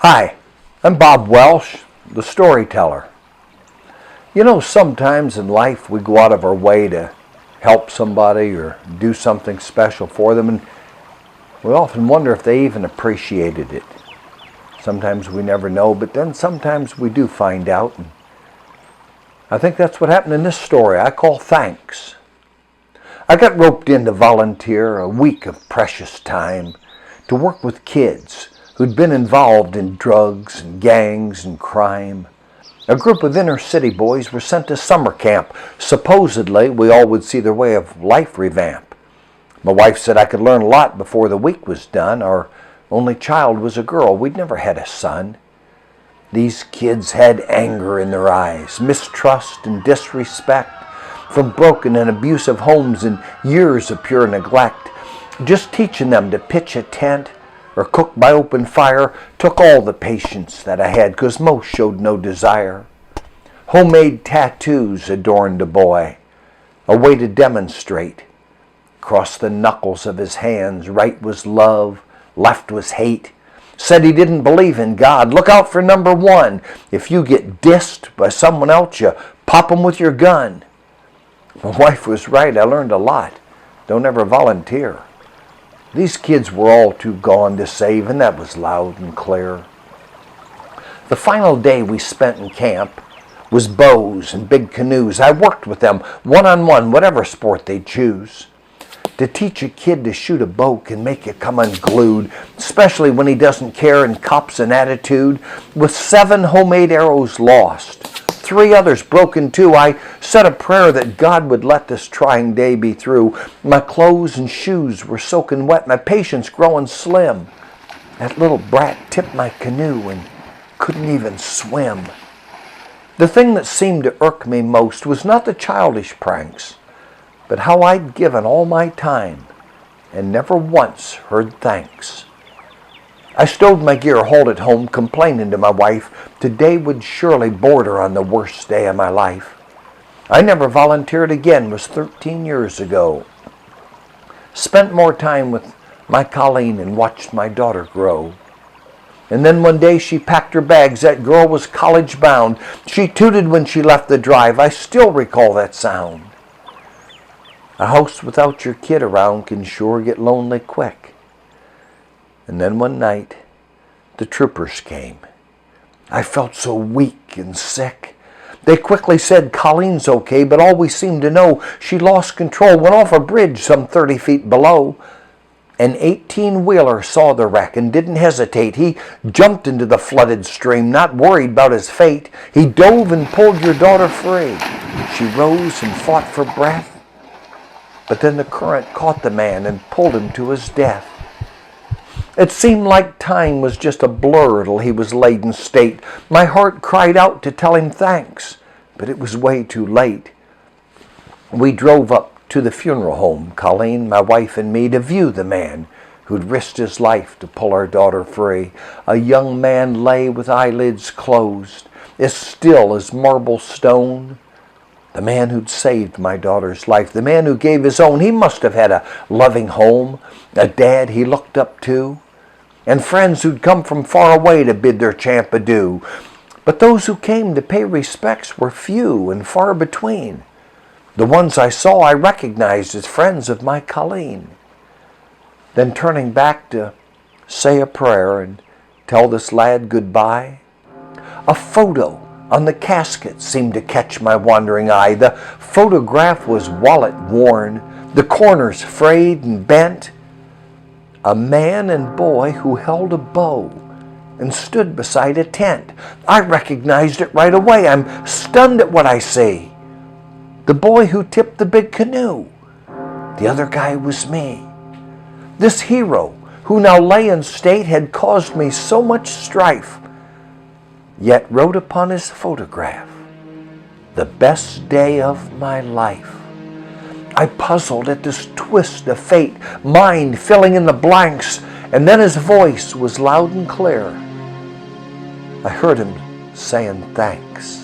Hi, I'm Bob Welsh, the Storyteller. You know, sometimes in life we go out of our way to help somebody or do something special for them, and we often wonder if they even appreciated it. Sometimes we never know, but then sometimes we do find out. And I think that's what happened in this story I call Thanks. I got roped in to volunteer a week of precious time to work with kids who'd been involved in drugs and gangs and crime. A group of inner city boys were sent to summer camp. Supposedly, we all would see their way of life revamp. My wife said I could learn a lot before the week was done. Our only child was a girl. We'd never had a son. These kids had anger in their eyes, mistrust and disrespect from broken and abusive homes and years of pure neglect. Just teaching them to pitch a tent or cook by open fire took all the patience that I had, 'cause most showed no desire. Homemade tattoos adorned a boy, a way to demonstrate. Across the knuckles of his hands, right was love, left was hate. Said he didn't believe in God. Look out for number one. If you get dissed by someone else, you pop 'em with your gun. My wife was right. I learned a lot. Don't ever volunteer. These kids were all too gone to save, and that was loud and clear. The final day we spent in camp was bows and big canoes. I worked with them one-on-one, whatever sport they choose. To teach a kid to shoot a bow can make you come unglued, especially when he doesn't care and cops an attitude. With 7 homemade arrows lost, 3 others broken too, I said a prayer that God would let this trying day be through. My clothes and shoes were soaking wet, my patience growing slim. That little brat tipped my canoe and couldn't even swim. The thing that seemed to irk me most was not the childish pranks, but how I'd given all my time and never once heard thanks. I stowed my gear, hauled it home, complaining to my wife today would surely border on the worst day of my life. I never volunteered again, was 13 years ago. Spent more time with my Colleen and watched my daughter grow. And then one day she packed her bags. That girl was college bound. She tooted when she left the drive. I still recall that sound. A house without your kid around can sure get lonely quick. And then one night, the troopers came. I felt so weak and sick. They quickly said Colleen's okay, but all we seemed to know, she lost control, went off a bridge some 30 feet below. An 18-wheeler saw the wreck and didn't hesitate. He jumped into the flooded stream, not worried about his fate. He dove and pulled your daughter free. She rose and fought for breath, but then the current caught the man and pulled him to his death. It seemed like time was just a blur till he was laid in state. My heart cried out to tell him thanks, but it was way too late. We drove up to the funeral home, Colleen, my wife, and me, to view the man who'd risked his life to pull our daughter free. A young man lay with eyelids closed, as still as marble stone. The man who'd saved my daughter's life, the man who gave his own, he must have had a loving home, a dad he looked up to, and friends who'd come from far away to bid their champ adieu. But those who came to pay respects were few and far between. The ones I saw I recognized as friends of my Colleen. Then turning back to say a prayer and tell this lad goodbye, a photo on the casket seemed to catch my wandering eye. The photograph was wallet worn, the corners frayed and bent. A man and boy who held a bow and stood beside a tent. I recognized it right away. I'm stunned at what I see. The boy who tipped the big canoe. The other guy was me. This hero who now lay in state had caused me so much strife, yet wrote upon his photograph, the best day of my life. I puzzled at this twist of fate, mind filling in the blanks, and then his voice was loud and clear. I heard him saying thanks.